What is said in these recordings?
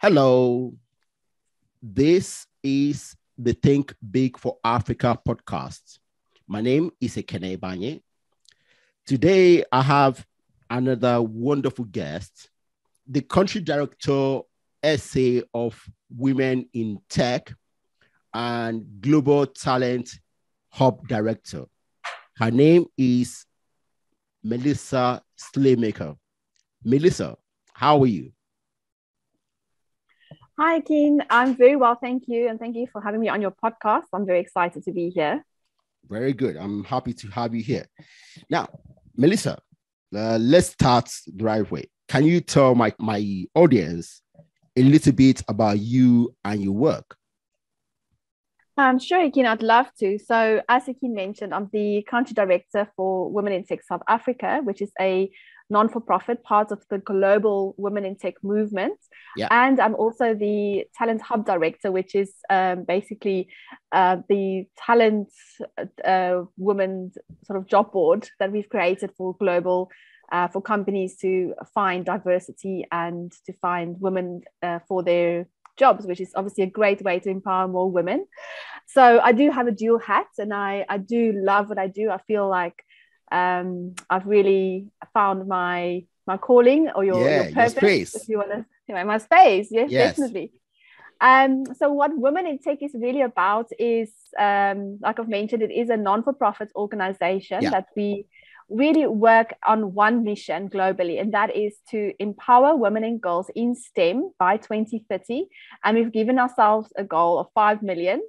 Hello, this is the Think Big for Africa podcast. My name is Ekene Banye. Today, I have another wonderful guest, the country director SA of Women in Tech and Global Talent Hub Director. Her name is Melissa Slaymaker. Melissa, how are you? Hi, Ekene. I'm very well, thank you. And thank you for having me on your podcast. I'm very excited to be here. Very good. I'm happy to have you here. Now, Melissa, let's start the right way. Can you tell my audience a little bit about you and your work? Sure, Ekene, I'd love to. So as Ekene mentioned, I'm the country director for Women in Tech South Africa, which is a non-for-profit part of the global Women in Tech movement. Yeah. And I'm also the Talent Hub Director, which is basically the talent women sort of job board that we've created for global, for companies to find diversity and to find women for their jobs, which is obviously a great way to empower more women. So I do have a dual hat, and I do love what I do. I feel like I've really found my calling or your purpose, your space. if you want to, my space. Yes, definitely. So what Women in Tech is really about is, like I've mentioned, it is a non-for-profit organization that we really work on one mission globally, and that is to empower women and girls in STEM by 2030. And we've given ourselves a goal of 5 million.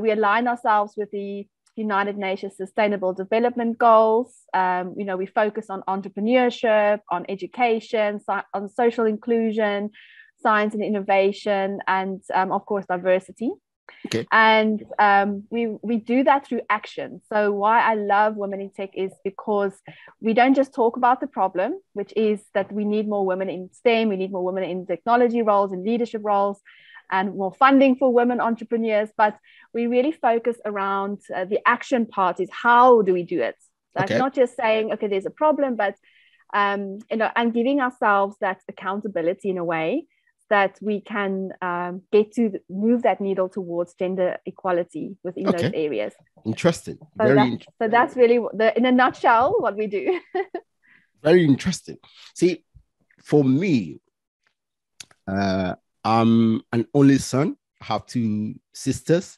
We align ourselves with the United Nations Sustainable Development Goals. We focus on entrepreneurship, on education, on social inclusion, science and innovation, and of course, diversity. Okay. And we do that through action. So why I love Women in Tech is because we don't just talk about the problem, which is that we need more women in STEM, we need more women in technology roles and leadership roles, and more funding for women entrepreneurs, but we really focus around the action part is how do we do it? Like not just saying, okay, there's a problem, but and giving ourselves that accountability in a way that we can get to move that needle towards gender equality within those areas. Interesting. So that's really in a nutshell what we do. Very interesting. See, for me, I'm an only son. I have two sisters.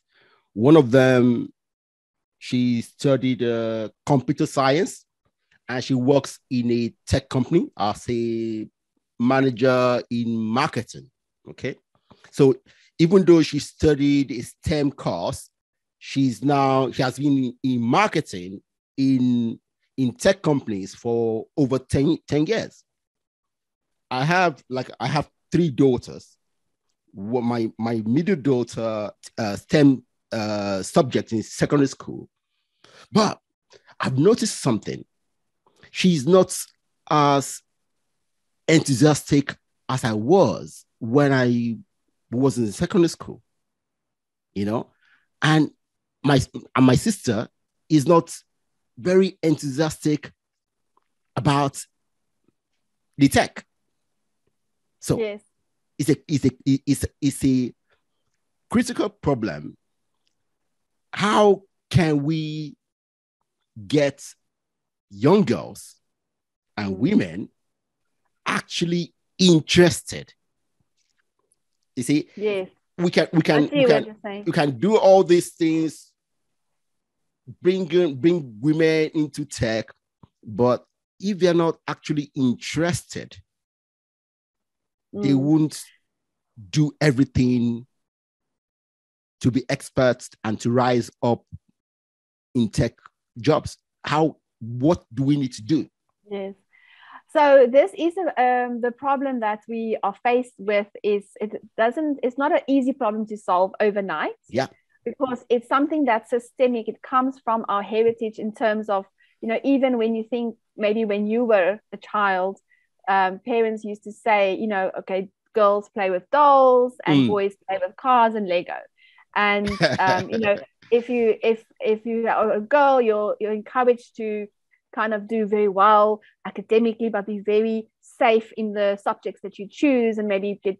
One of them, she studied computer science, and she works in a tech company as a manager in marketing. Okay. So even though she studied a STEM course, she has been in marketing in tech companies for over 10 years. I have 3 daughters. My middle daughter STEM subject in secondary school, but I've noticed something. She's not as enthusiastic as I was when I was in secondary school, and my sister is not very enthusiastic about the tech. So yes. It's a critical problem. How can we get young girls and women actually interested? You see, yes, we can do all these things, bring women into tech, but if they're not actually interested, they won't do everything to be experts and to rise up in tech jobs. What do we need to do? Yes. So this is the problem that we are faced with. It's not an easy problem to solve overnight. Yeah. Because it's something that's systemic. It comes from our heritage in terms of, even when you think maybe when you were a child, parents used to say, okay, girls play with dolls and boys play with cars and Lego. And if you are a girl, you're encouraged to kind of do very well academically, but be very safe in the subjects that you choose, and maybe get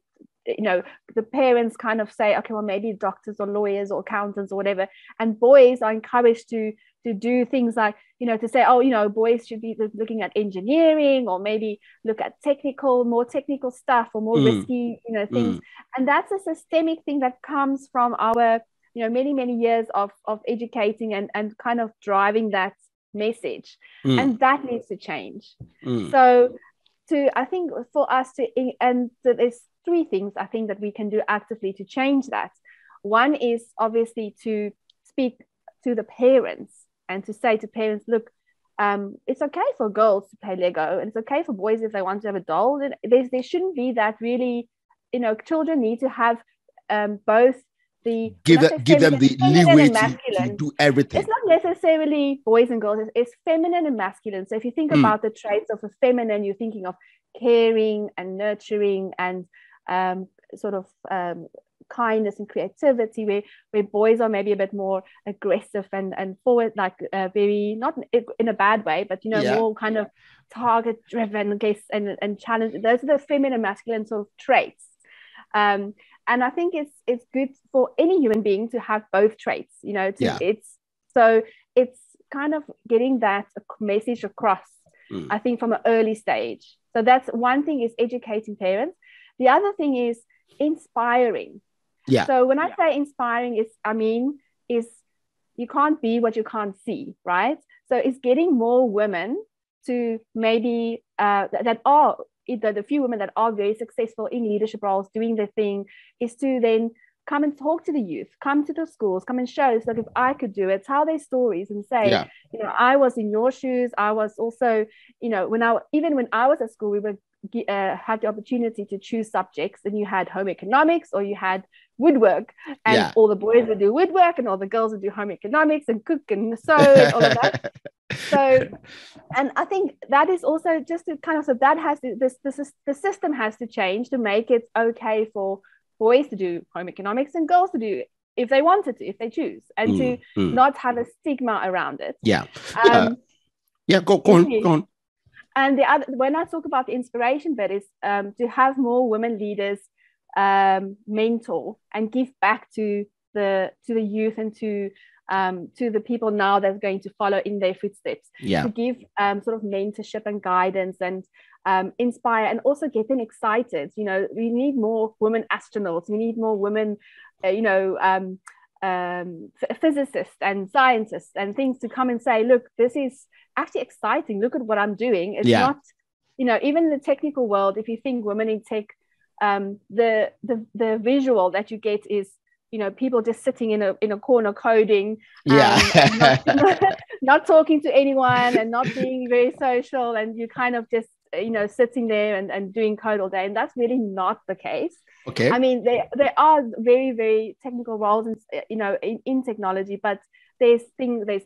the parents kind of say, okay, well, maybe doctors or lawyers or accountants or whatever, and boys are encouraged to do things like, to say, oh, boys should be looking at engineering, or maybe look at more technical stuff, or more risky, things. And that's a systemic thing that comes from our, many, many years of educating and kind of driving that message. And that needs to change. So I think for us so there's three things I think that we can do actively to change that. One is obviously to speak to the parents and to say to parents, look, it's okay for girls to play Lego, and it's okay for boys if they want to have a doll. There shouldn't be that really, children need to have both the give them the leeway to do everything. It's not necessarily boys and girls, it's feminine and masculine. So if you think about the traits of a feminine, you're thinking of caring and nurturing and sort of kindness and creativity, where boys are maybe a bit more aggressive and forward, like very, not in a bad way, but more kind of target driven, I guess, and challenge. Those are the feminine and masculine sort of traits. And I think it's good for any human being to have both traits, it's kind of getting that message across, I think, from an early stage. So that's one thing, is educating parents. The other thing is inspiring. Yeah. So when I say inspiring, is you can't be what you can't see, right? So it's getting more women to maybe that are the few women that are very successful in leadership roles, doing their thing, is to then come and talk to the youth, come to the schools, come and show us, like, if I could do it, tell their stories and say, I was in your shoes. I was also, when I was at school, we were had the opportunity to choose subjects, and you had home economics or you had woodwork, and all the boys would do woodwork and all the girls would do home economics and cook and sew and all of that. So, and I think that is also just to kind of, so that has to, the system has to change to make it okay for boys to do home economics and girls to do, if they wanted to, if they choose, and to not have a stigma around it. Go on. And the other, when I talk about the inspiration bit, is to have more women leaders mentor and give back to the youth and to the people now that's going to follow in their footsteps. To give sort of mentorship and guidance and inspire, and also get them excited. We need more women astronauts. We need more women, physicists and scientists and things, to come and say, look, this is actually exciting. Look at what I'm doing. It's not, even in the technical world, if you think women in tech, the visual that you get is, people just sitting in a corner coding, and not talking to anyone and not being very social, and you kind of just sitting there and doing code all day, and that's really not the case. Okay. I mean, there are very, very technical roles in technology, but there's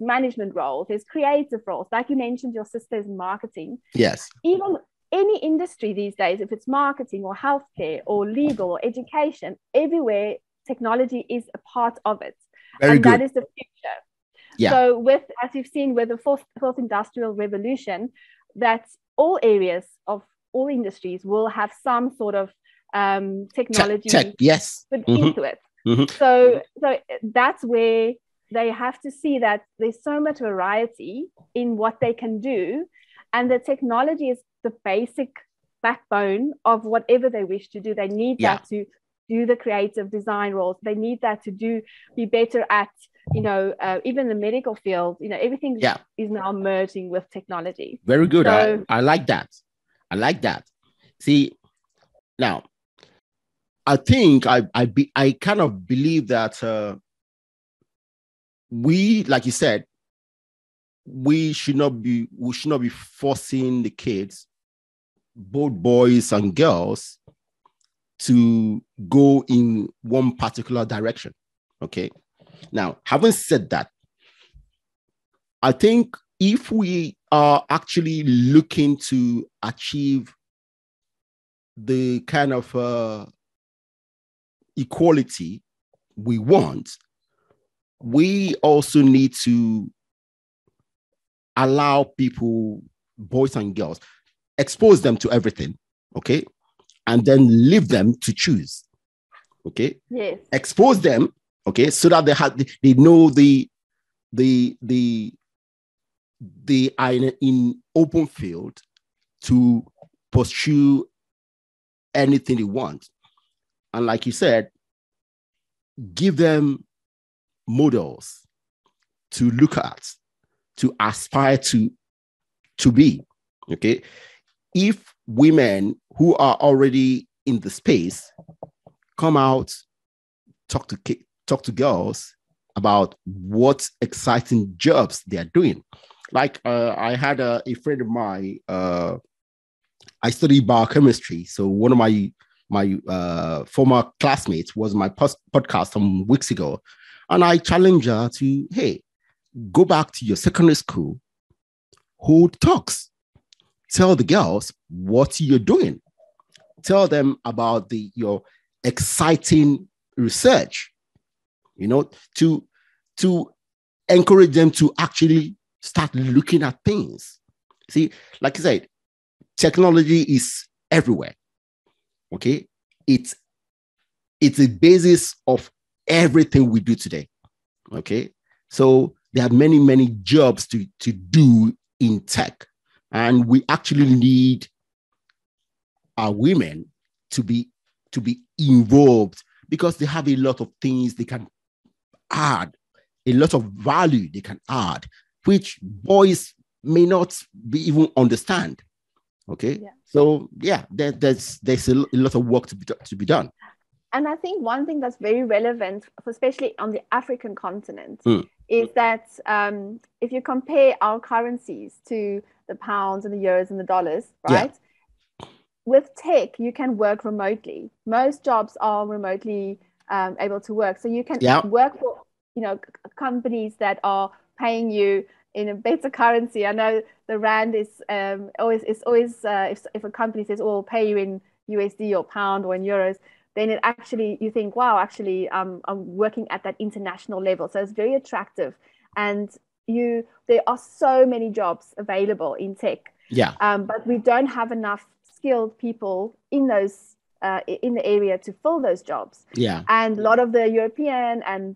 management roles, there's creative roles, like you mentioned, your sister's marketing. Yes. Even any industry these days, if it's marketing or healthcare or legal or education, everywhere technology is a part of it. Very good. That is the future. So as you've seen with the fourth industrial revolution, that all areas of all industries will have some sort of technology put into it. So that's where they have to see that there's so much variety in what they can do, and the technology is the basic backbone of whatever they wish to do. They need that to do the creative design roles. They need that to be better at, even the medical field. Everything is now merging with technology. Very good. So, I like that. See, now, I think I kind of believe that we, like you said, we should not be forcing the kids, both boys and girls, to go in one particular direction. Okay. Now, having said that, I think if we are actually looking to achieve the kind of equality we want, we also need to allow people, boys and girls, expose them to everything, okay? And then leave them to choose. Okay. Yes. Expose them. Okay. So that they know they are in open field to pursue anything they want. And like you said, give them models to look at, to aspire to be. Okay. If women who are already in the space come out, talk to girls about what exciting jobs they are doing. Like I had a friend of mine. I studied biochemistry, so one of my former classmates was my podcast some weeks ago, and I challenged her to, hey, go back to your secondary school, hold talks, tell the girls what you're doing, tell them about your exciting research, to encourage them to actually start looking at things. See, like I said, technology is everywhere. Okay, it's a basis of everything we do today. Okay, so there are many jobs to do in tech, and we actually need our women to be involved, because they have a lot of things they can add, a lot of value they can add, which boys may not be even understand. Okay. Yeah. So yeah, there's a lot of work to be done. And I think one thing that's very relevant, especially on the African continent, is that if you compare our currencies to the pounds and the euros and the dollars, right? Yeah. With tech, you can work remotely. Most jobs are remotely able to work. So you can work for, companies that are paying you in a better currency. I know the rand is always if a company says, "Oh, we'll pay you in USD or pound or in euros," then it actually, you think, wow, actually I'm working at that international level. So it's very attractive, and there are so many jobs available in tech. Yeah. But we don't have enough skilled people in those in the area to fill those jobs. Yeah. And a lot of the European and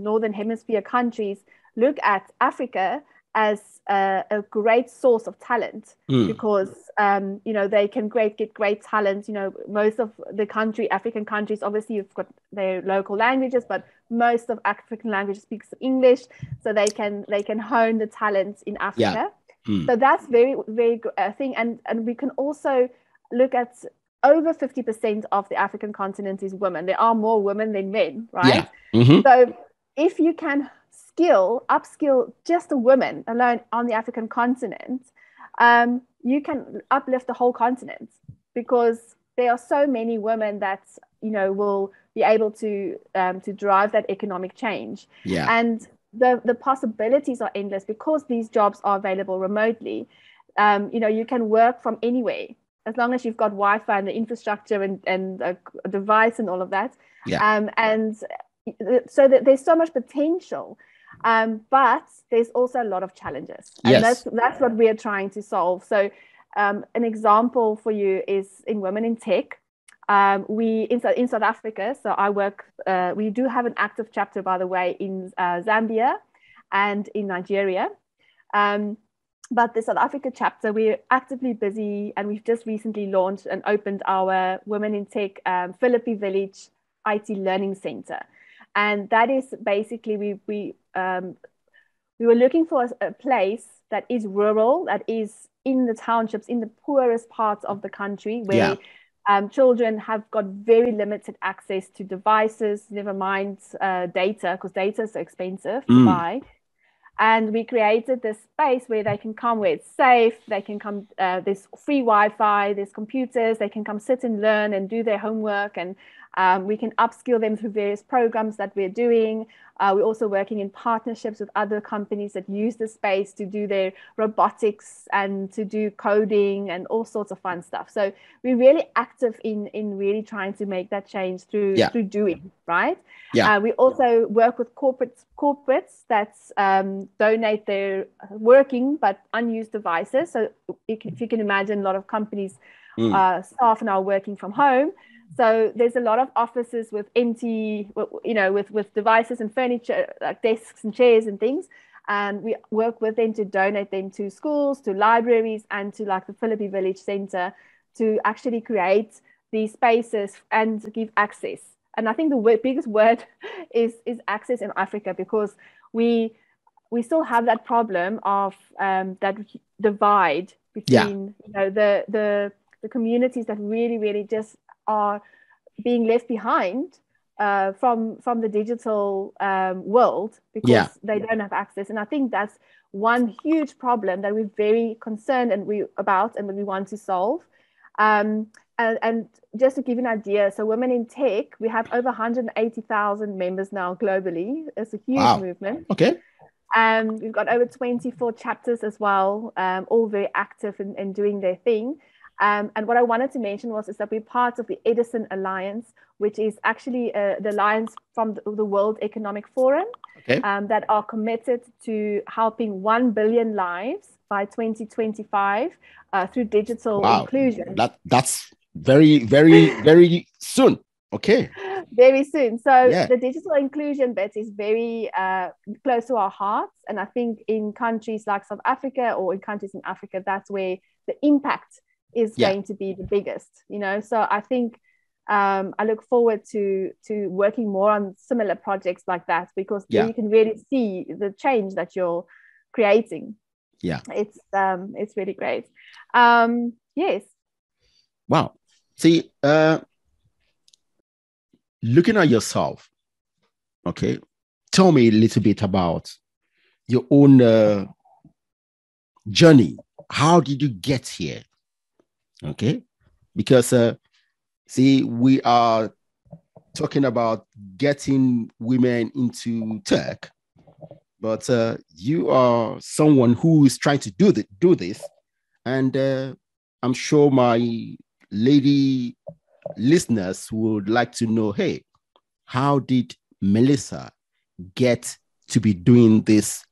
Northern Hemisphere countries look at Africa as a great source of talent, because they can get great talent. Most of the African countries, obviously you've got their local languages, but most of African languages speaks English, so they can hone the talent in Africa. Yeah. So that's very, very good thing. And we can also look at over 50% of the African continent is women. There are more women than men, right? Yeah. Mm-hmm. So if you can upskill just a woman alone on the African continent, you can uplift the whole continent, because there are so many women that will be able to drive that economic change. Yeah. And the possibilities are endless, because these jobs are available remotely. You can work from anywhere as long as you've got Wi-Fi and the infrastructure and a device and all of that. Yeah. And so that there's so much potential. But there's also a lot of challenges, and yes. that's what we are trying to solve. So an example for you is in Women in Tech. We in South Africa, so I work, we do have an active chapter, by the way, in Zambia and in Nigeria. But the South Africa chapter, we're actively busy, and we've just recently launched and opened our Women in Tech Philippi Village IT Learning Center. And that is basically, we were looking for a place that is rural, that is in the townships, in the poorest parts of the country, where children have got very limited access to devices, never mind data, because data is so expensive to buy. And we created this space where they can come, where it's safe, they can come, there's free Wi-Fi, there's computers, they can come sit and learn and do their homework, and we can upskill them through various programs that we're doing. We're also working in partnerships with other companies that use the space to do their robotics and to do coding and all sorts of fun stuff. So we're really active in really trying to make that change through doing, right? Yeah. We also work with corporates that donate their working but unused devices. So if you can imagine, a lot of companies, staff now working from home. So there's a lot of offices with empty, with devices and furniture, like desks and chairs and things. And we work with them to donate them to schools, to libraries, and to like the Philippi Village Center to actually create these spaces and give access. And I think the biggest word is access in Africa, because we still have that problem of that divide between the communities that really just are being left behind from the digital world, because they don't have access. And I think that's one huge problem that we're very concerned and we want to solve. And just to give you an idea, so Women in Tech, we have over 180,000 members now globally. It's a huge movement. Okay. We've got over 24 chapters as well, all very active and doing their thing. And what I wanted to mention is that we're part of the Edison Alliance, which is actually the alliance from the World Economic Forum, that are committed to helping 1 billion lives by 2025 through digital inclusion. That's very, very, very soon. Okay. Very soon. So the digital inclusion bit is very close to our hearts. And I think in countries like South Africa, or in countries in Africa, that's where the impact is going to be the biggest, So I think I look forward to working more on similar projects like that, because then you can really see the change that you're creating. Yeah. It's really great. Yes. Wow. See, looking at yourself, okay, tell me a little bit about your own journey. How did you get here? Okay, because see, we are talking about getting women into tech, but you are someone who is trying to do this, and I'm sure my lady listeners would like to know, hey, how did Melissa get to be doing this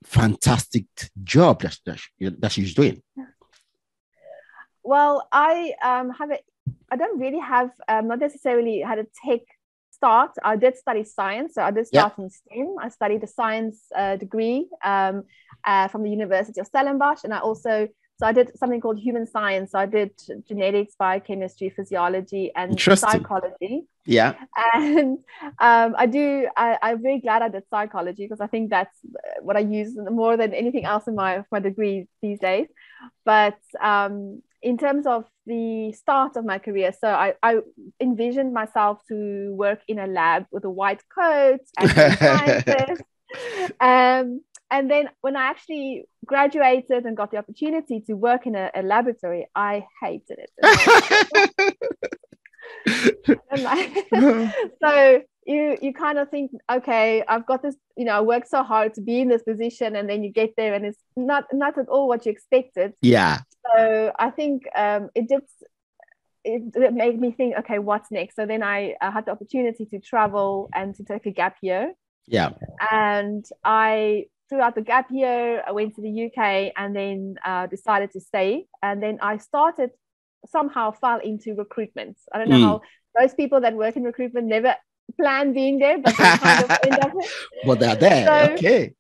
fantastic job that she's doing? Well, I don't really have not necessarily had a tech start. I did study science, so I did start in STEM. I studied a science degree from the University of Stellenbosch, and I did something called human science. So I did genetics, biochemistry, physiology, and psychology. Yeah. And I'm very glad I did psychology, because I think that's what I use more than anything else in my degree these days. But in terms of the start of my career, so I envisioned myself to work in a lab with a white coat and scientists. And then when I actually graduated and got the opportunity to work in a laboratory, I hated it. So you kind of think, okay, I've got this, I worked so hard to be in this position, and then you get there and it's not at all what you expected. Yeah. So I think it made me think, okay, what's next? So then I had the opportunity to travel and to take a gap year. Yeah. And throughout the gap year, I went to the UK and then decided to stay. And then I somehow fell into recruitment. I don't know how those people that work in recruitment never plan being there, but they kind of end up there. But they're there. Okay.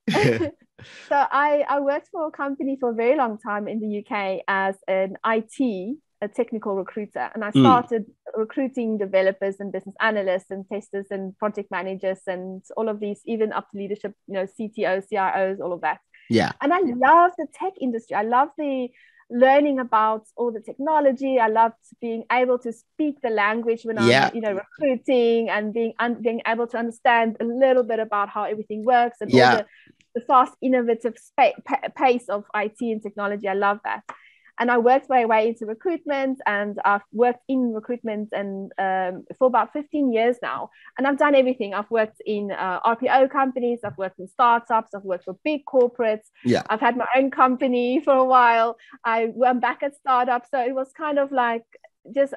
So I worked for a company for a very long time in the UK as a technical recruiter. And I started recruiting developers and business analysts and testers and project managers and all of these, even up to leadership, CTOs, CIOs, all of that. Yeah. And I love the tech industry. I love the learning about all the technology. I loved being able to speak the language when I'm recruiting, and being able to understand a little bit about how everything works, and all the fast, innovative pace of IT and technology. I love that. And I worked my way into recruitment, and I've worked in recruitment and for about 15 years now. And I've done everything. I've worked in RPO companies, I've worked in startups, I've worked for big corporates. Yeah. I've had my own company for a while. I went back at startups. So it was kind of like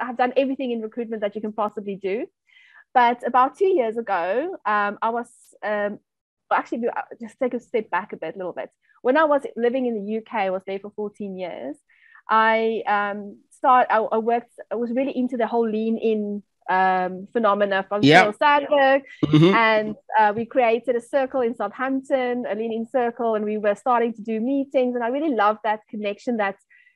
I've done everything in recruitment that you can possibly do. But about 2 years ago, I was actually, just take a step back a little bit. When I was living in the UK, I was there for 14 years. I I was really into the whole lean in phenomena from Sheryl Sandberg, and we created a circle in Southampton, a lean in circle, and we were starting to do meetings, and I really loved that connection that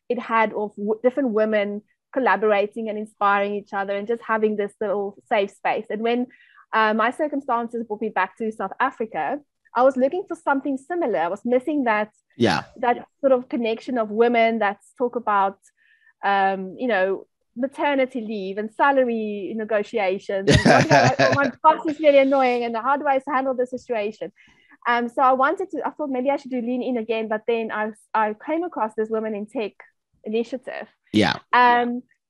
it had of different women collaborating and inspiring each other and just having this little safe space. And when my circumstances brought me back to South Africa, I was looking for something similar. I was missing that sort of connection of women that talk about maternity leave and salary negotiations, and my boss is really annoying, and how do I handle this situation? So I thought maybe I should do lean in again, but then I came across this Women in Tech initiative.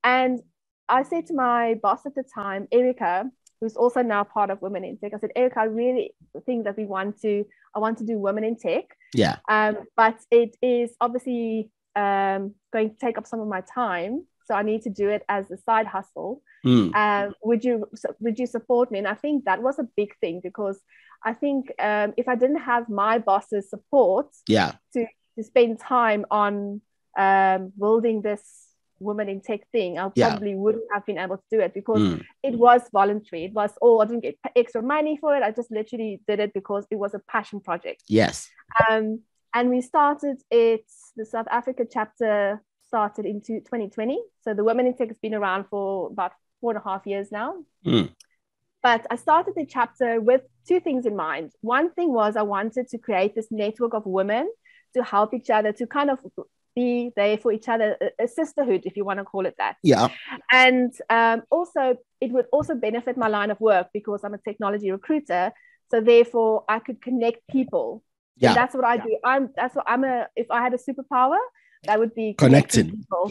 And I said to my boss at the time, Erica, who's also now part of Women in Tech, I said, Erica, I really think that I want to do Women in Tech. But it is obviously going to take up some of my time, so I need to do it as a side hustle. Would you support me? And I think that was a big thing, because I think if I didn't have my boss's support to spend time on building this Women in Tech thing, I probably wouldn't have been able to do it, because it was voluntary. It was I didn't get extra money for it. I just literally did it because it was a passion project. And we started it. The South Africa chapter started in 2020. So the Women in Tech has been around for about 4.5 years now. But I started the chapter with two things in mind. One thing was I wanted to create this network of women to help each other, to kind of be there for each other, a sisterhood, if you want to call it that. And also, it would also benefit my line of work, because I'm a technology recruiter. So therefore, I could connect people. And that's what I do. If I had a superpower, that would be connecting people.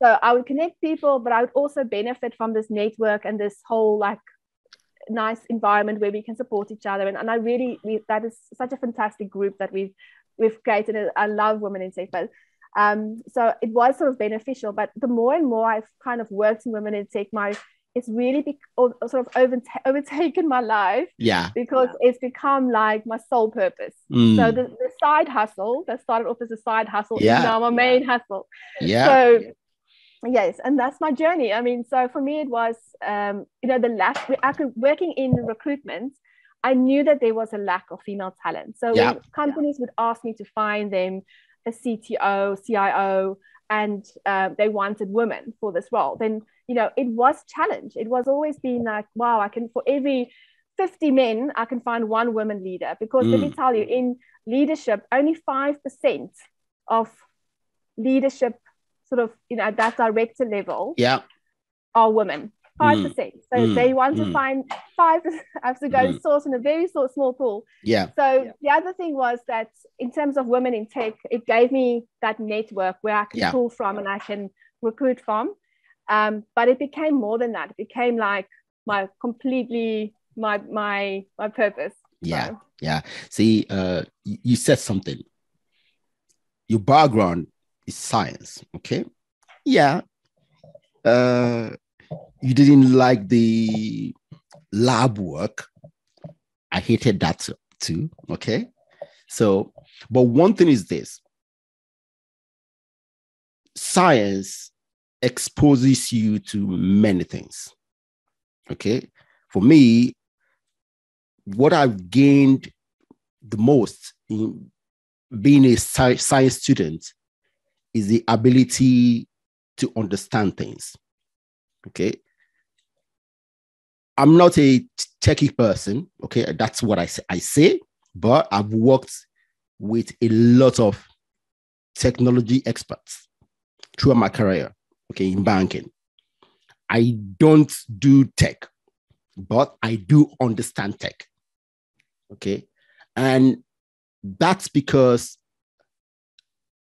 So I would connect people, but I would also benefit from this network and this whole nice environment where we can support each other. And I really, that is such a fantastic group that we've created. I love Women in Tech, but so it was sort of beneficial. But the more and more I've kind of worked in Women in Tech, it's really sort of overtaken my life, because it's become like my sole purpose. So the side hustle that started off as a side hustle is now my main hustle. So yes, and that's my journey. I mean, so for me it was working in recruitment, I knew that there was a lack of female talent. So when companies would ask me to find them a CTO, CIO, and they wanted women for this role, then it was challenge. It was always been like, wow, for every 50 men, I can find one woman leader. Because let me tell you, in leadership, only 5% of leadership sort of, at that director level are women. 5%. So they want to find 5%. I have to go source in a very small pool. So the other thing was that in terms of Women in Tech, it gave me that network where I can pull from and I can recruit from. But it became more than that. It became like my purpose. See, you said something. Your background is science, okay? You didn't like the lab work. I hated that too, okay? So, but one thing is this. Science exposes you to many things, okay? For me, what I've gained the most in being a science student is the ability to understand things, okay? I'm not a techie person, okay? That's what I say, but I've worked with a lot of technology experts throughout my career, okay, in banking. I don't do tech, but I do understand tech, okay? And that's because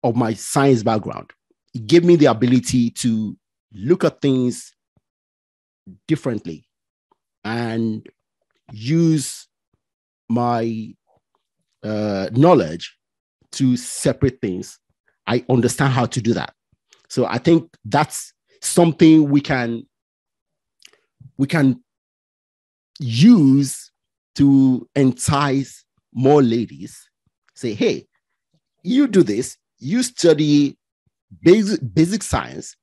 of my science background. It gave me the ability to look at things differently and use my knowledge to separate things. I understand how to do that. So I think that's something we can use to entice more ladies. Say, hey, you do this, you study basic science,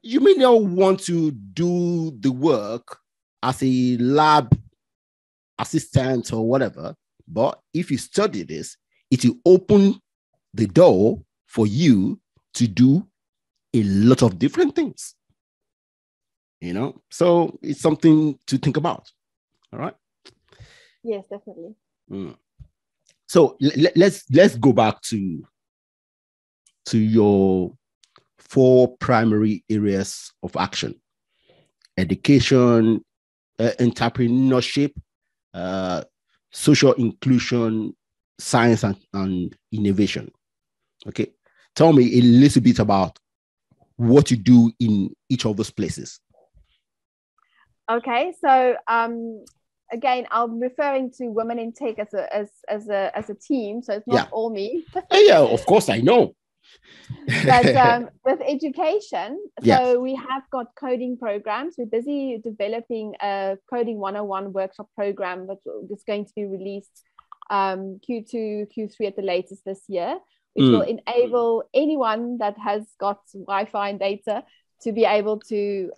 you may not want to do the work as a lab assistant or whatever, but if you study this, it will open the door for you to do a lot of different things. So it's something to think about. All right. Yes, definitely. So let's go back to your 4 primary areas of action: education, entrepreneurship, social inclusion, science, and innovation. Okay. Tell me a little bit about what you do in each of those places. Okay, so again, I'm referring to Women in Tech as a team, so it's not all me. Yeah, of course I know. But with education, so we have got coding programs. We're busy developing a coding 101 workshop program that is going to be released Q2, Q3 at the latest this year, which will enable anyone that has got Wi-Fi and data to be able to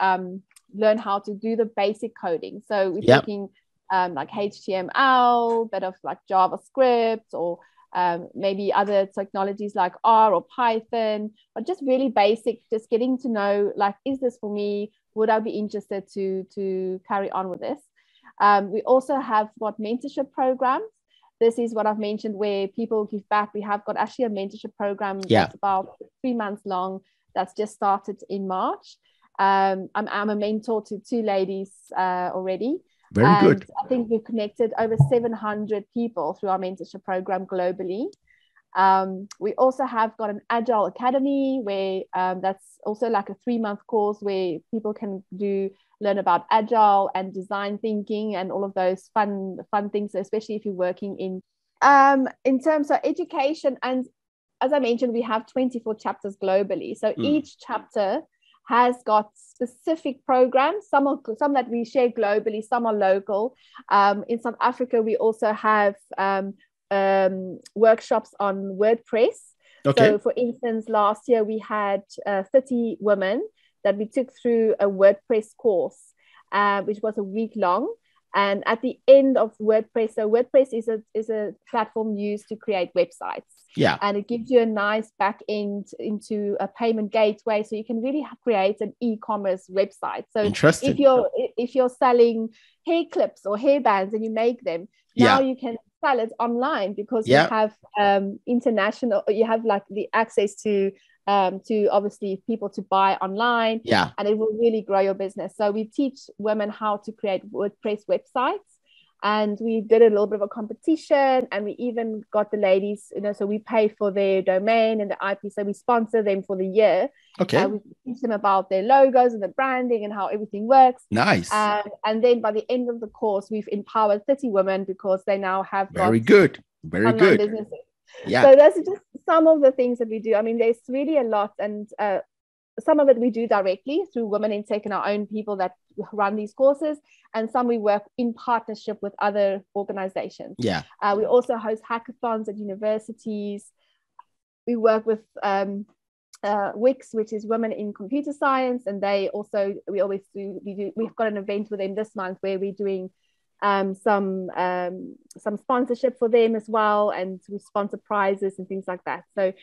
learn how to do the basic coding. So we're talking like HTML, bit of like JavaScript, or maybe other technologies like R or Python, but just really basic, just getting to know, like, is this for me? Would I be interested to carry on with this? We also have got mentorship programs. This is what I've mentioned, where people give back. We have got actually a mentorship program that's about 3 months long, that's just started in March. I'm a mentor to 2 ladies already. Very good. I think we've connected over 700 people through our mentorship program globally. We also have got an Agile Academy, where that's also like a 3-month course where people can learn about Agile and design thinking and all of those fun things, especially if you're working in terms of education. And as I mentioned, we have 24 chapters globally. So each chapter has got specific programs, some that we share globally, some are local. In South Africa, we also have workshops on WordPress. Okay. So for instance, last year we had 30 women that we took through a WordPress course, which was a week long. And at the end of WordPress, so WordPress is a platform used to create websites. Yeah. And it gives you a nice back end into a payment gateway, so you can really create an e-commerce website. So if you're selling hair clips or hair bands and you make them, now you can sell it online, because you have you have like the access to obviously people to buy online, and it will really grow your business. So we teach women how to create WordPress websites, and we did a little bit of a competition, and we even got the ladies, so we pay for their domain and the IP, so we sponsor them for the year. Okay. We teach them about their logos and the branding and how everything works. Nice. And then by the end of the course, we've empowered 30 women, because they now have very good businesses. Yeah. So that's just some of the things that we do. I mean, there's really a lot, and some of it we do directly through Women in Tech and our own people that run these courses, and some we work in partnership with other organizations. Yeah. We also host hackathons at universities. We work with WICS, which is Women in Computer Science, and we've got an event with them this month where we're doing some sponsorship for them as well, and we sponsor prizes and things like that. So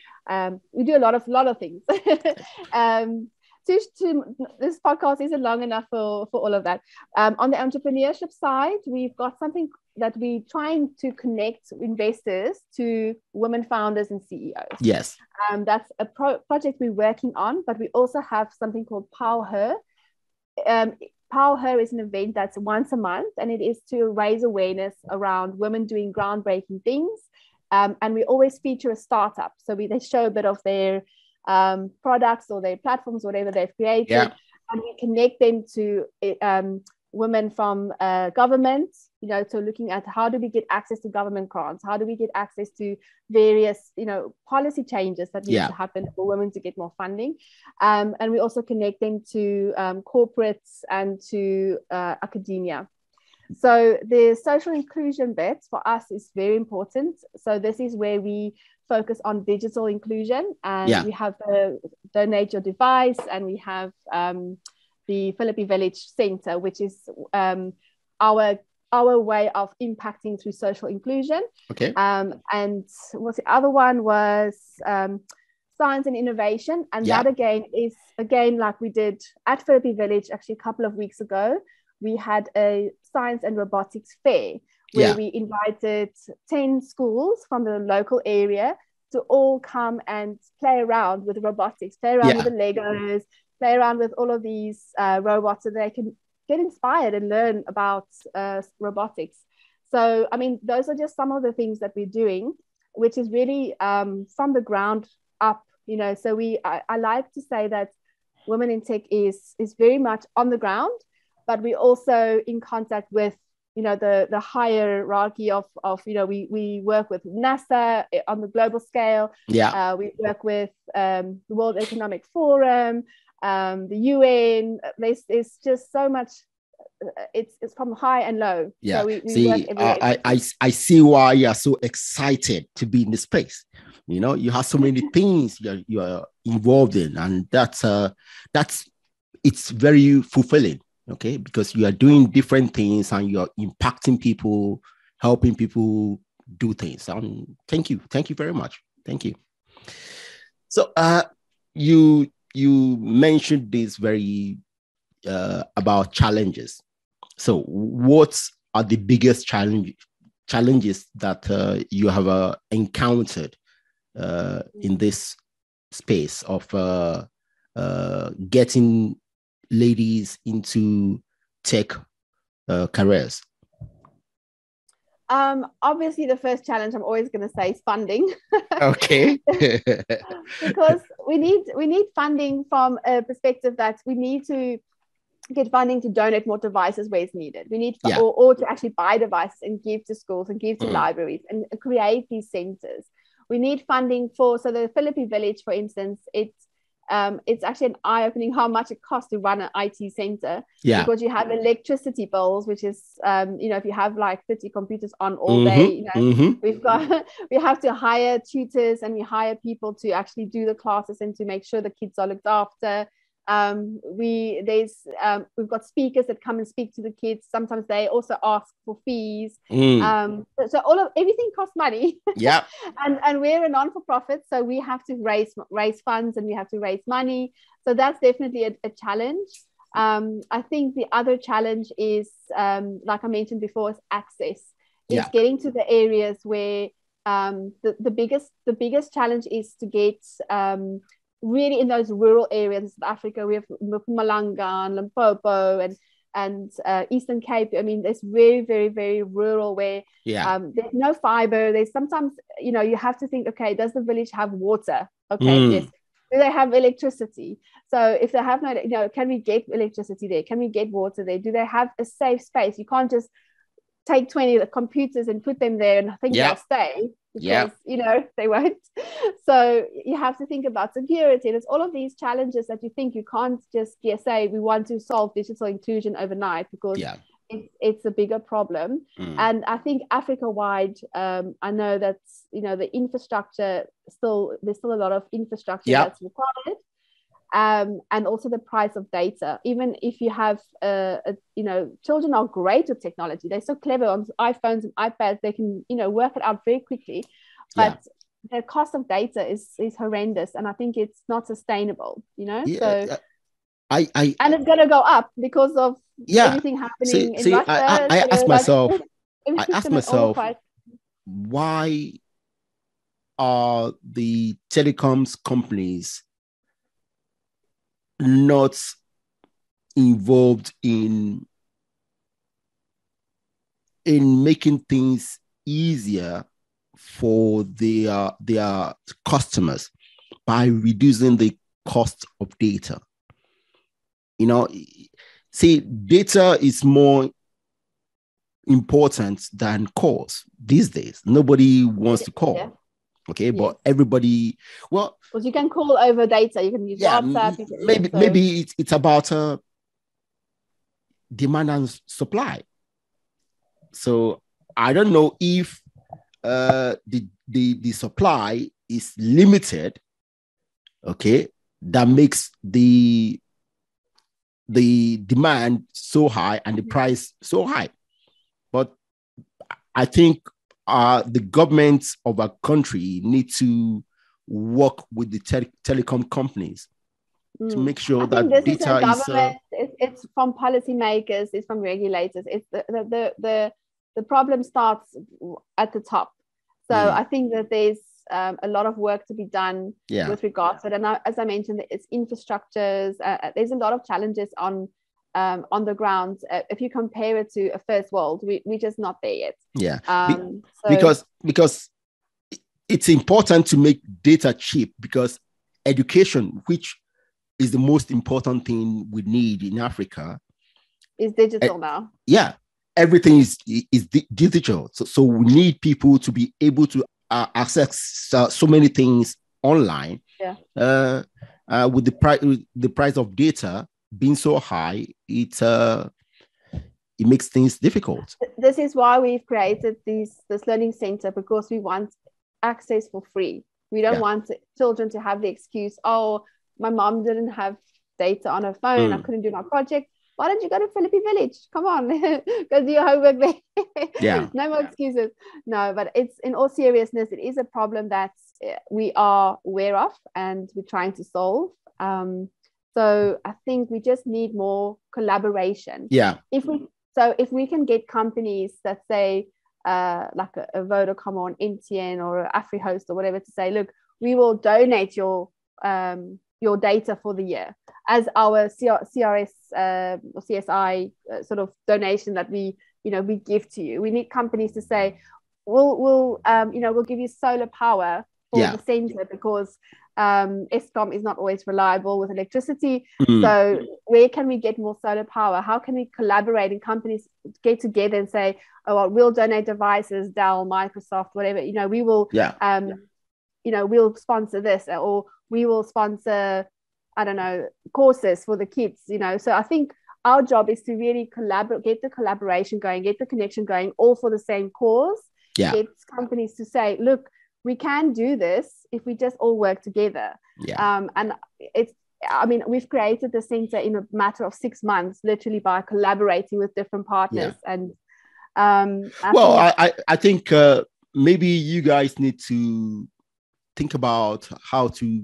we do a lot of things. This podcast isn't long enough for all of that. On the entrepreneurship side, we've got something that we're trying to connect investors to women founders and CEOs. Yes. That's a project we're working on, but we also have something called Power Her. Power Her is an event that's once a month, and it is to raise awareness around women doing groundbreaking things. And we always feature a startup. So they show a bit of their products or their platforms, whatever they've created, and we connect them to women from government, so looking at how do we get access to government grants, how do we get access to various, policy changes that need to happen for women to get more funding. And we also connect them to corporates and to academia. So the social inclusion bit for us is very important. So this is where we focus on digital inclusion, and we have donate your device, and we have the Philippi Village Center, which is our way of impacting through social inclusion. Okay. And what's the other one was science and innovation, and that again is like we did at Philippi Village actually a couple of weeks ago. We had a science and robotics fair where we invited 10 schools from the local area to all come and play around with robotics, play around with the Legos, play around with all of these robots so they can get inspired and learn about robotics. So, I mean, those are just some of the things that we're doing, which is really from the ground up, you know. So I like to say that Women in Tech is very much on the ground, but we're also in contact with, you know, the hierarchy of you know, we work with NASA on the global scale. We work with the World Economic Forum, the UN. There's just so much. It's from high and low. So we work everywhere. I see why you are so excited to be in this space. You know, you have so many things you are involved in, and that's it's very fulfilling. Okay, because you are doing different things and you are impacting people, helping people do things. Thank you very much. Thank you. So you mentioned this very about challenges. So what are the biggest challenges that you have encountered in this space of getting ladies into tech careers? Obviously, the first challenge I'm always going to say is funding. Okay. Because we need funding from a perspective that we need to get funding to donate more devices where it's needed. We need or to actually buy devices and give to schools and give to libraries and create these centers. We need funding so the Philippi Village, for instance, it's actually an eye-opening how much it costs to run an IT center, because you have electricity bills, which is you know, if you have like 30 computers on all day, you know, we have to hire tutors, and we hire people to actually do the classes and to make sure the kids are looked after. We've got speakers that come and speak to the kids. Sometimes they also ask for fees. So everything costs money. And we're a non-for-profit, so we have to raise funds, and we have to raise money. So that's definitely a challenge. I think the other challenge is, like I mentioned before, is access. It's getting to the areas where the biggest challenge is to get really in those rural areas. In South Africa, we have Mpumalanga and Limpopo and Eastern Cape. I mean, it's very, very, very rural where there's no fiber. There's sometimes, you know, you have to think, okay, does the village have water? Okay, yes. Do they have electricity? So if they have no, you know, can we get electricity there? Can we get water there? Do they have a safe space? You can't just take 20 computers and put them there and think they'll stay, because you know, they won't. So you have to think about security. There's all of these challenges that you think you can't just say we want to solve digital inclusion overnight, because it's a bigger problem. And I think Africa-wide, I know that, you know, the infrastructure there's still a lot of infrastructure that's required. And also the price of data. Even if you have, you know, children are great with technology. They're so clever on iPhones and iPads. They can, you know, work it out very quickly. But the cost of data is horrendous, and I think it's not sustainable. You know, so and it's going to go up because of everything happening in Russia. I ask myself, why are the telecoms companies not involved in making things easier for their customers by reducing the cost of data? You know, see, data is more important than calls these days. Nobody wants to call. Okay, but everybody, well, because you can call over data, you can use WhatsApp. Maybe it's about demand and supply. So I don't know if the supply is limited, okay, that makes the demand so high and the price so high. But I think the governments of our country need to work with the telecom companies to make sure that this data is government. It's from policymakers. It's from regulators. It's the problem starts at the top. So I think that there's a lot of work to be done with regards to it. And as I mentioned, it's infrastructures. There's a lot of challenges on the ground. If you compare it to a first world, we're just not there yet. Yeah, because it's important to make data cheap, because education, which is the most important thing we need in Africa, is digital now. Yeah, everything is digital. So we need people to be able to access so many things online. Yeah. With the price of data being so high, it makes things difficult. This is why we've created this learning center, because we want access for free. We don't want children to have the excuse, oh, my mom didn't have data on her phone, I couldn't do my project. Why don't you go to Philippi Village? Come on, go do your homework there. Yeah. No more excuses. No, but it's, in all seriousness, it is a problem that we are aware of and we're trying to solve. So I think we just need more collaboration. Yeah. If we can get companies that say, like a Vodacom or an MTN or AfriHost or whatever, to say, look, we will donate your data for the year as our CRS or CSI sort of donation that we give to you. We need companies to say, we'll give you solar power for the center, because Eskom is not always reliable with electricity. So where can we get more solar power? How can we collaborate, and companies get together and say, oh, well, we'll donate devices, Dell, Microsoft, whatever, we will we'll sponsor this, or we will sponsor, I don't know, courses for the kids, So I think our job is to really collaborate, get the collaboration going, get the connection going, all for the same cause. Get companies to say, look, we can do this if we just all work together. And we've created the center in a matter of 6 months, literally by collaborating with different partners. And I think maybe you guys need to think about how to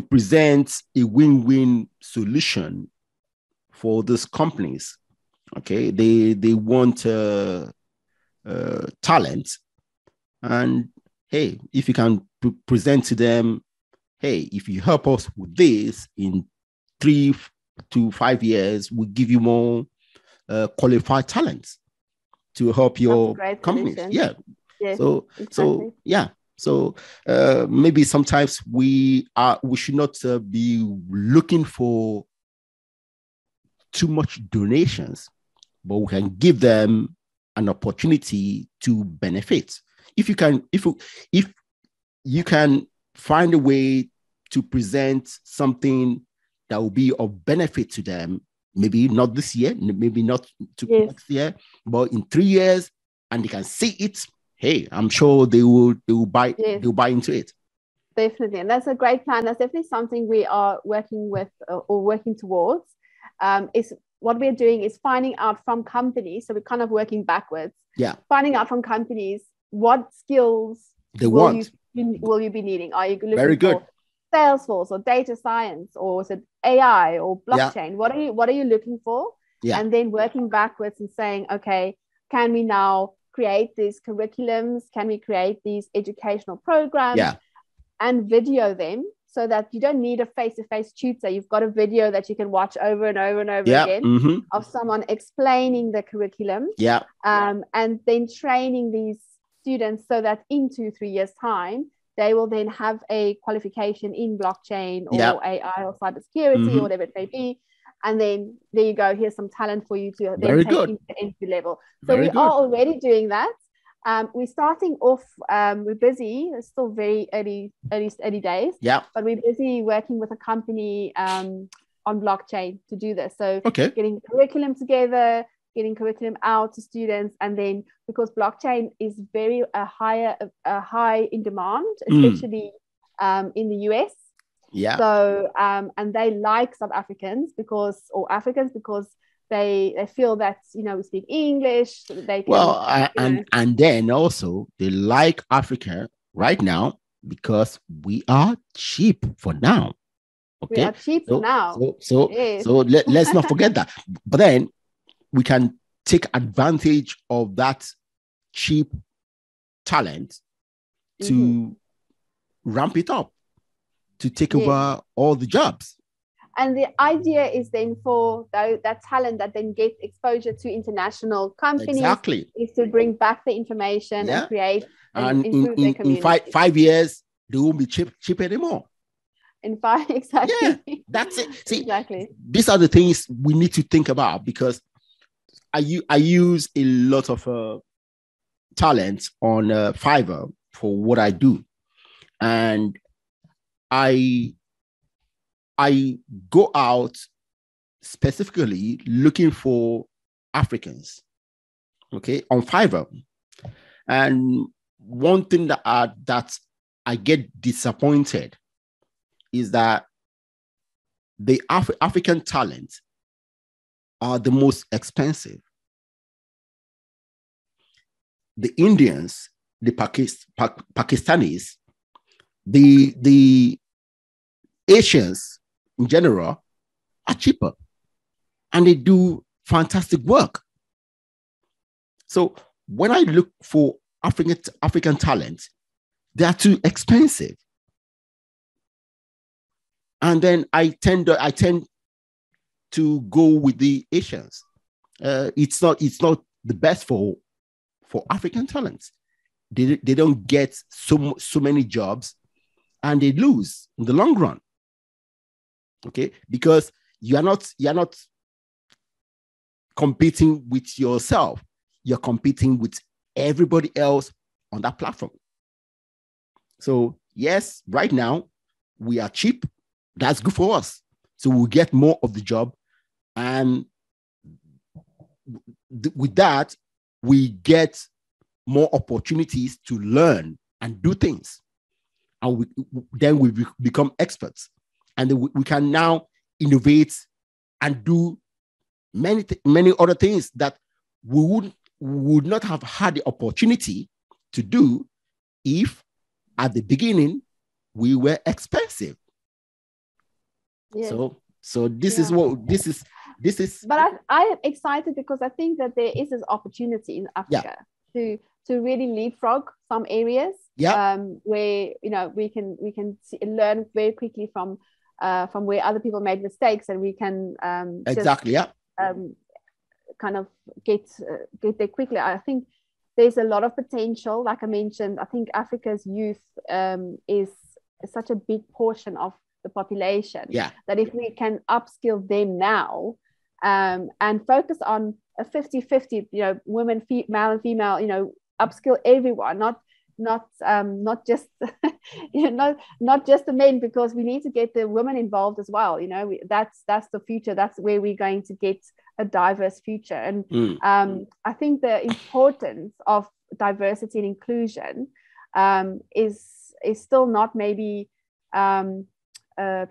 present a win-win solution for these companies. Okay, they want talent, and hey, if you can present to them, hey, if you help us with this, in 3 to 5 years, we'll give you more qualified talents to help your companies. Solution. So maybe sometimes we should not be looking for too much donations, but we can give them an opportunity to benefit. If you can find a way to present something that will be of benefit to them, maybe not this year, maybe not next year, but in 3 years, and they can see it, hey, I'm sure they will buy into it. Definitely. And that's a great plan. That's definitely something we are working with or working towards. Is what we're doing is finding out from companies. So we're kind of working backwards. Yeah. Finding out from companies what skills will you be needing. Are you looking for Salesforce or data science, or is it AI or blockchain? What are you looking for? And then working backwards and saying, okay, can we now create these curriculums? Can we create these educational programs and video them, so that you don't need a face-to-face tutor? You've got a video that you can watch over and over and over again of someone explaining the curriculum. And then training these students so that in 2-3 years' time, they will then have a qualification in blockchain or AI or cybersecurity or whatever it may be. And then there you go, here's some talent for you to then take into the entry level. So we are already doing that. We're starting off, we're busy, it's still very early days, but we're busy working with a company on blockchain to do this. So getting curriculum together, getting curriculum out to students, and then because blockchain is very high in demand, especially in the US. Yeah. So and they like South Africans because they feel that, you know, we speak English. They can, and then also they like Africa right now because we are cheap for now. we are Okay. cheap for now. Yes. So let's not forget that. But then we can take advantage of that cheap talent to ramp it up, to take over all the jobs. And the idea is then for that talent that then get exposure to international companies is to bring back the information and create and improve their community. In 5 years, they won't be cheap anymore. In 5, exactly. Yeah, that's it. See, exactly. These are the things we need to think about, because I use a lot of talent on Fiverr for what I do, and I go out specifically looking for Africans, okay, on Fiverr. And one thing that I get disappointed is that the African talent are the most expensive. The Indians, the Pakistanis, the Asians in general are cheaper, and they do fantastic work. So when I look for African talent, they are too expensive, and then I tend to go with the Asians. It's not the best for African talents. They don't get so many jobs, and they lose in the long run. Okay, because you're not competing with yourself. You're competing with everybody else on that platform. So yes, right now we are cheap. That's good for us. So we'll get more of the job, and with that, we get more opportunities to learn and do things, and then we become experts, and we can now innovate and do many other things that we would not have had the opportunity to do if at the beginning we were expensive. Yes. So this is what this is. But I am excited because I think that there is this opportunity in Africa to really leapfrog some areas where, you know, we can learn very quickly from where other people made mistakes, and we can kind of get there quickly. I think there's a lot of potential. Like I mentioned, I think Africa's youth is such a big portion of the population, that if we can upskill them now and focus on a 50-50, you know, women, male and female, you know, upskill everyone, not just not just the men, because we need to get the women involved as well. You know, that's the future. That's where we're going to get a diverse future. And I think the importance of diversity and inclusion is still not maybe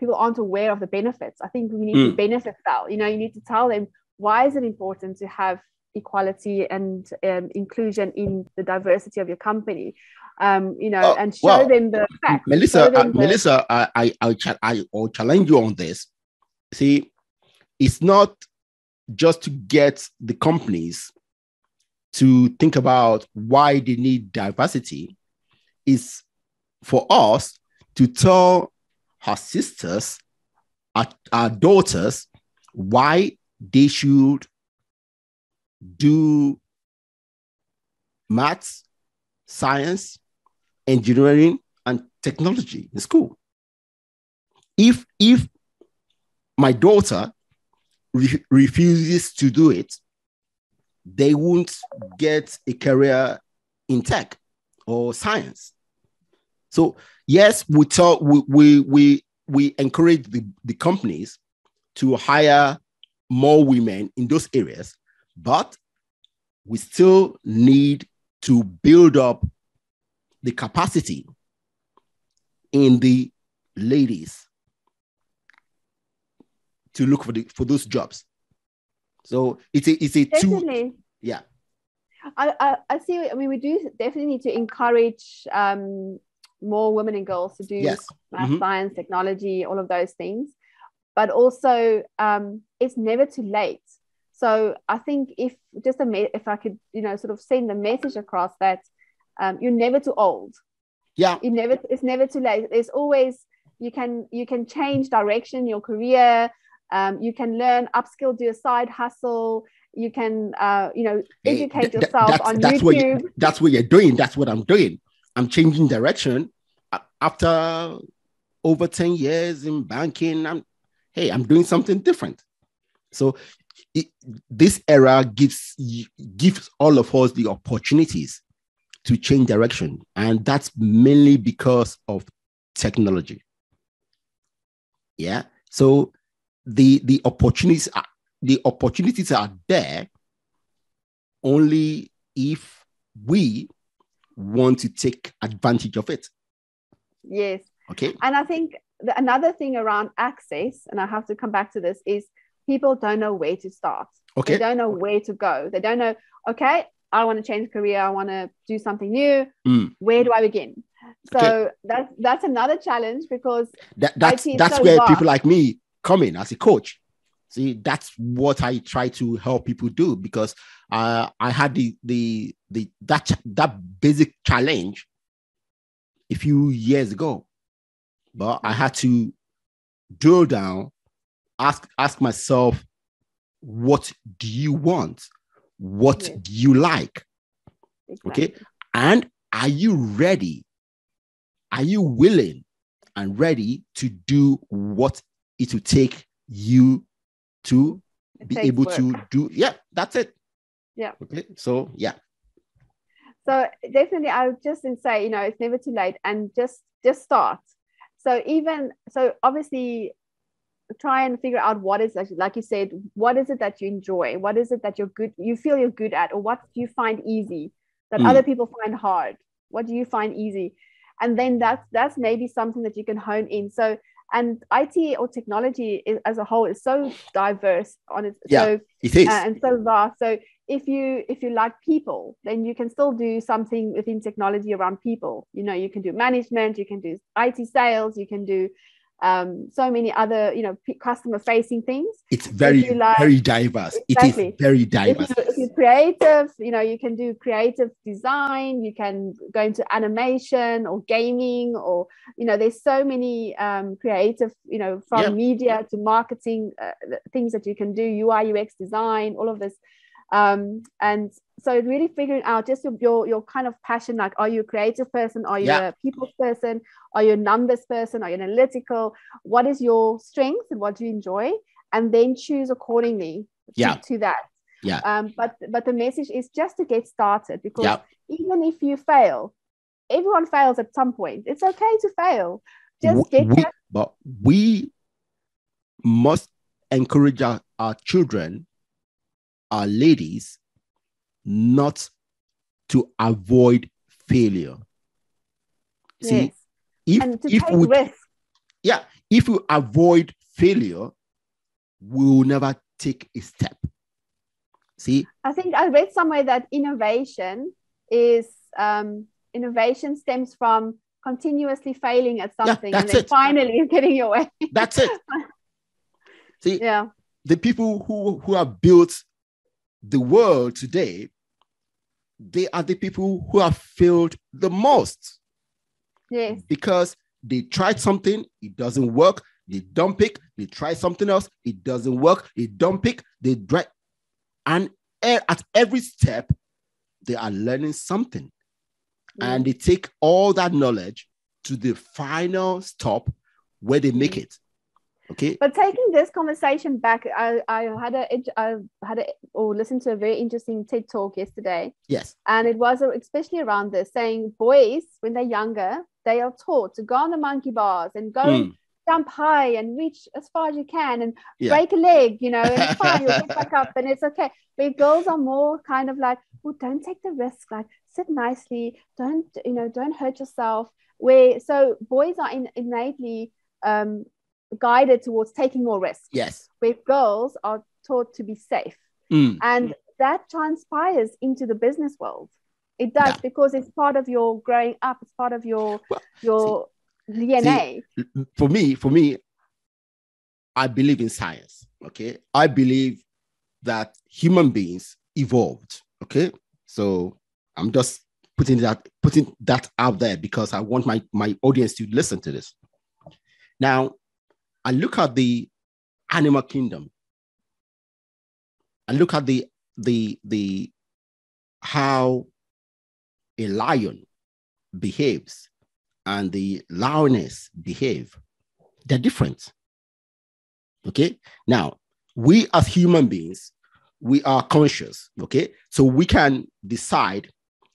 people aren't aware of the benefits. I think we need to benefit that. You know, you need to tell them why is it important to have equality and inclusion in the diversity of your company. You know, and show them the facts. Melissa, I'll challenge you on this. See, it's not just to get the companies to think about why they need diversity. It's for us to tell our sisters, our daughters, why they should do maths, science, engineering, and technology in school. If my daughter refuses to do it, they won't get a career in tech or science. So yes, we encourage the companies to hire more women in those areas, but we still need to build up the capacity in the ladies to look for those jobs. So it's a definitely. Yeah. I see. I mean, we do definitely need to encourage more women and girls to do math, science, technology, all of those things. But also, it's never too late. So I think if I could, sort of send the message across that you're never too old. Yeah. It's never too late. There's always, you can change direction, your career. You can learn, upskill, do a side hustle. You can, educate yourself on YouTube. That's what you're doing. That's what I'm doing. I'm changing direction. After over 10 years in banking, I'm doing something different. So this era gives all of us the opportunities to change direction. And that's mainly because of technology. Yeah. So the opportunities are there only if we want to take advantage of it. Yes. Okay. And I think another thing around access, and I have to come back to this, is people don't know where to start. Okay. They don't know where to go. They don't know, okay, I want to change career. I want to do something new. Where do I begin? So that's another challenge, because that's where people like me come in as a coach. See, that's what I try to help people do, because I had that basic challenge a few years ago, but I had to drill down, ask myself, what do you want? What do you like? Exactly. Okay. And are you ready? Are you willing and ready to do what it will take you to be able to do? Yeah, that's it. Yeah. Okay. So, yeah. So definitely, I would just say, it's never too late, and just start. So obviously, try and figure out what is, like you said, what is it that you enjoy? What is it that you feel you're good at? Or what do you find easy that other people find hard? What do you find easy? And then that's maybe something that you can hone in. So, and IT or technology as a whole is so diverse on it. Yeah, so it is. And so vast. So if you like people, then you can still do something within technology around people. You can do management, you can do IT sales, you can do so many other customer facing things. It's very very diverse. Exactly. It is very diverse. If you're creative, you can do creative design, you can go into animation or gaming, or there's so many creative, from media to marketing, things that you can do, UI UX design, all of this. And so really figuring out just your kind of passion, like, are you a creative person? Are you a people person? Are you a numbers person? Are you analytical? What is your strength and what do you enjoy? And then choose accordingly to that. Yeah. But the message is just to get started, because even if you fail, everyone fails at some point. It's okay to fail. But we must encourage our children, our ladies, not to avoid failure. See, and to take risks. Yeah, if we avoid failure, we will never take a step. See, I think I read somewhere that innovation stems from continuously failing at something, and then finally getting your way. That's it. See, the people who have built the world today, they are the people who have failed the most. Yes. Because they tried something, it doesn't work, they dump it, they try something else, it doesn't work, they dump it, they drag, and at every step, they are learning something. And they take all that knowledge to the final stop where they make it. Okay. But taking this conversation back, I listened to a very interesting TED talk yesterday. Yes. And it was especially around this, saying boys, when they're younger, they are taught to go on the monkey bars and go and jump high and reach as far as you can and break a leg, and it's fine, you'll get back up and it's okay. But girls are more kind of like, well, don't take the risk, like sit nicely, don't hurt yourself. So boys are innately guided towards taking more risks. Yes. Where girls are taught to be safe. And that transpires into the business world. It does, because it's part of your growing up. It's part of your DNA. For me, I believe in science. Okay. I believe that human beings evolved. Okay. So I'm just putting that out there because I want my audience to listen to this. Now, I look at the animal kingdom. I look at the how a lion behaves and the lioness behave. They're different. Okay. Now, we as human beings, we are conscious. Okay. So we can decide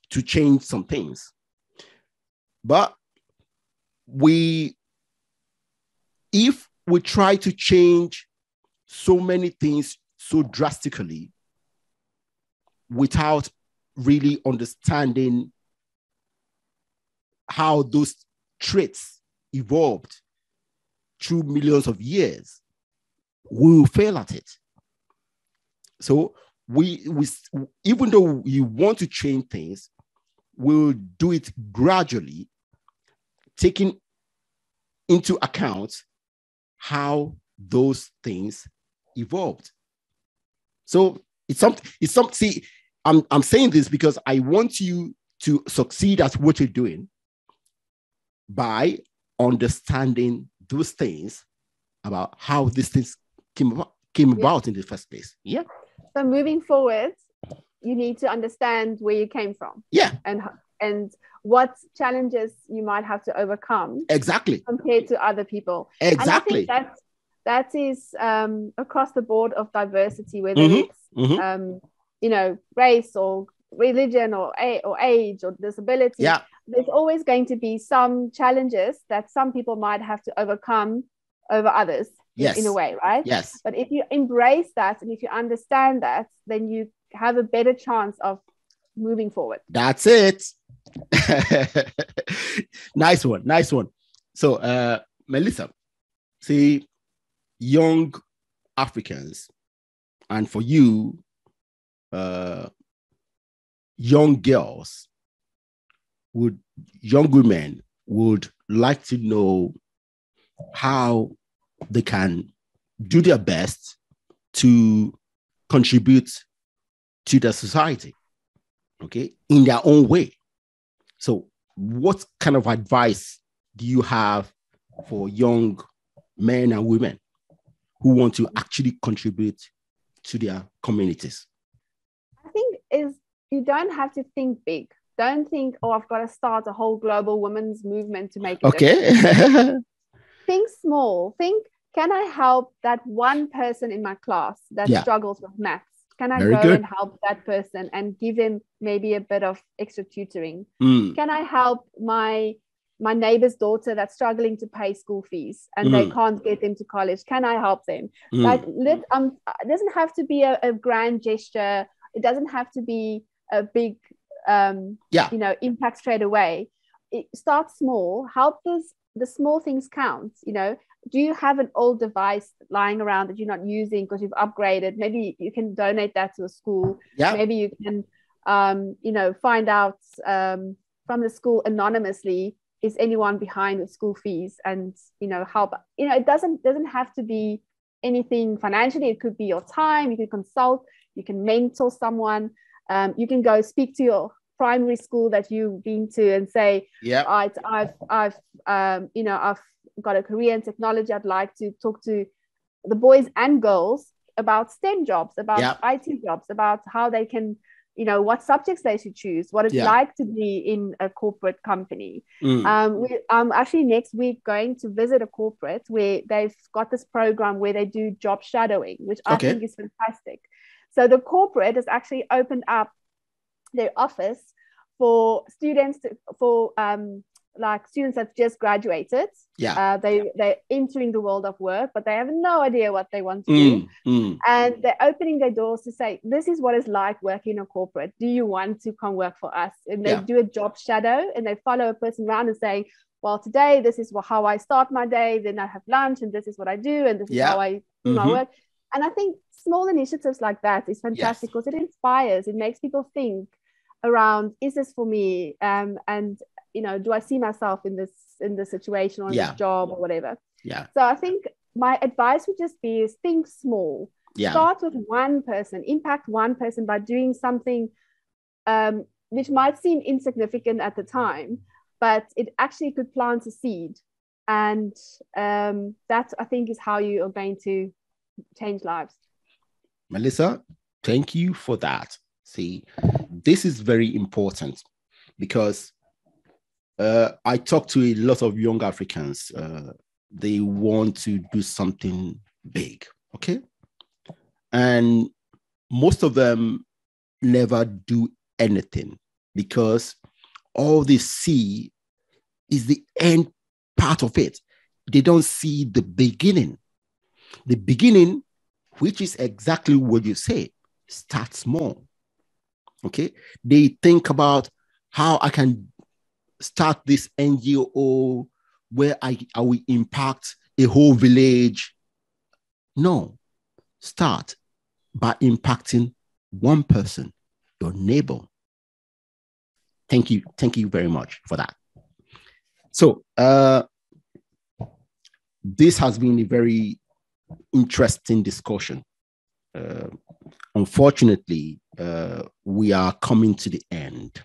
to change some things. But if we try to change so many things so drastically without really understanding how those traits evolved through millions of years, we will fail at it. So we even though you want to change things, we'll do it gradually, taking into account how those things evolved. So it's something. See, I'm saying this because I want you to succeed at what you're doing by understanding those things about how these things came about in the first place. Yeah. So moving forward, you need to understand where you came from. Yeah. And what challenges you might have to overcome. Exactly. Compared to other people. Exactly. And I think that is across the board of diversity, whether it's race or religion or age or disability. Yeah. There's always going to be some challenges that some people might have to overcome over others. Yes. In a way, right? Yes. But if you embrace that and if you understand that, then you have a better chance of moving forward. That's it. Nice one. So, Melissa, see, young Africans, and for you, young women would like to know how they can do their best to contribute to the society, okay, in their own way. So what kind of advice do you have for young men and women who want to actually contribute to their communities? I think you don't have to think big. Don't think, I've got to start a whole global women's movement to make it. Okay. Think small. Think, can I help that one person in my class that struggles with maths? Can I go and help that person and give him maybe a bit of extra tutoring? Can I help my neighbor's daughter that's struggling to pay school fees and they can't get into college? Can I help them? Like, it doesn't have to be a grand gesture. It doesn't have to be a big, impact straight away. Start small. Help the small things count. Do you have an old device lying around that you're not using because you've upgraded? Maybe you can donate that to a school. Yeah. Maybe you can, find out from the school anonymously, is anyone behind with school fees, and, help. It doesn't have to be anything financially. It could be your time. You can consult. You can mentor someone. You can go speak to your primary school that you've been to and say, I've got a career in technology. I'd like to talk to the boys and girls about STEM jobs, about IT jobs, about how they can, what subjects they should choose, what it's like to be in a corporate company. I'm actually next week going to visit a corporate where they've got this program where they do job shadowing, which I think is fantastic. So the corporate has actually opened up their office for students like students that just graduated. They're entering the world of work, but they have no idea what they want to do. And they're opening their doors to say, this is what it's like working in a corporate. Do you want to come work for us? And they do a job shadow and they follow a person around and saying, well, today, this is how I start my day, then I have lunch, and this is what I do, and this is how I do my work. And I think small initiatives like that is fantastic because it inspires, it makes people think around, is this for me? And, do I see myself in this situation or in this job or whatever? Yeah. So I think my advice would just be is think small. Yeah. Start with one person, impact one person by doing something which might seem insignificant at the time, but it actually could plant a seed. And that, I think, is how you are going to change lives. Melissa, thank you for that. See, this is very important because I talk to a lot of young Africans. They want to do something big, okay? And most of them never do anything because all they see is the end part of it. They don't see the beginning. The beginning, which is exactly what you say, start small. Okay? They think about how I can start this NGO where I will impact a whole village. No, start by impacting one person, your neighbor. Thank you very much for that. So this has been a very interesting discussion. Unfortunately, we are coming to the end.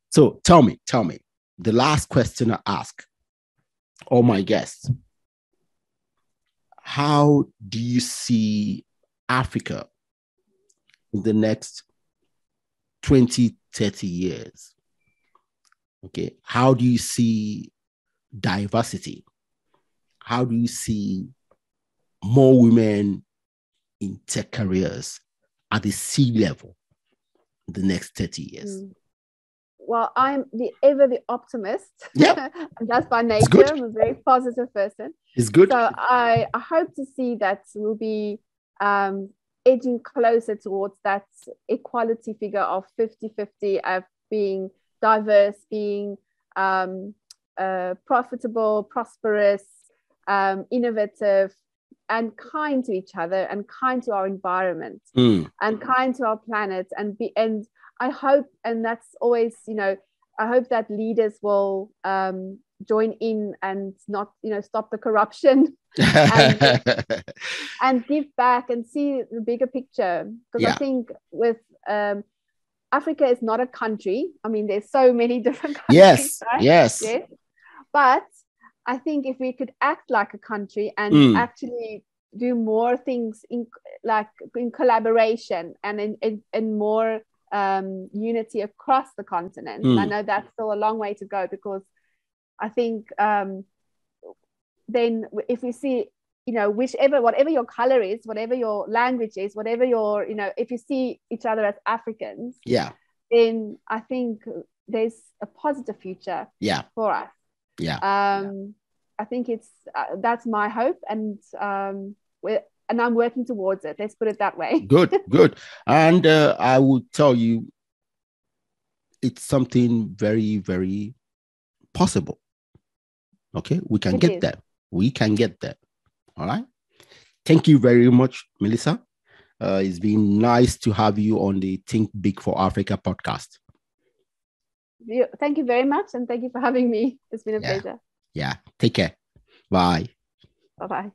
So tell me, the last question I ask all my guests: how do you see Africa in the next 20, 30 years? Okay, how do you see diversity? How do you see more women in tech careers at the C-level in the next 30 years? Well, I'm ever the optimist. Yeah. And that's by nature. I'm a very positive person. It's good. So I hope to see that we'll be edging closer towards that equality figure of 50-50 of being diverse, being profitable, prosperous, innovative, and kind to each other, and kind to our environment, and kind to our planet, and I hope, and that's always, I hope that leaders will join in and not, stop the corruption and give back and see the bigger picture. Because I think with Africa is not a country. I mean, there's so many different countries. Yes, right? yes. But I think if we could act like a country and actually do more things in collaboration and in more unity across the continent. I know that's still a long way to go, because I think then if we see, whatever your color is, whatever your language is, whatever your, if you see each other as Africans, then I think there's a positive future for us. I think it's that's my hope, and I'm working towards it. Let's put it that way. Good. And I will tell you, it's something very, very possible. Okay, we can get there. We can get there. All right. Thank you very much, Melissa. It's been nice to have you on the Think Big for Africa podcast. Thank you very much, and thank you for having me. It's been a pleasure. Yeah. Take care. Bye. Bye-bye.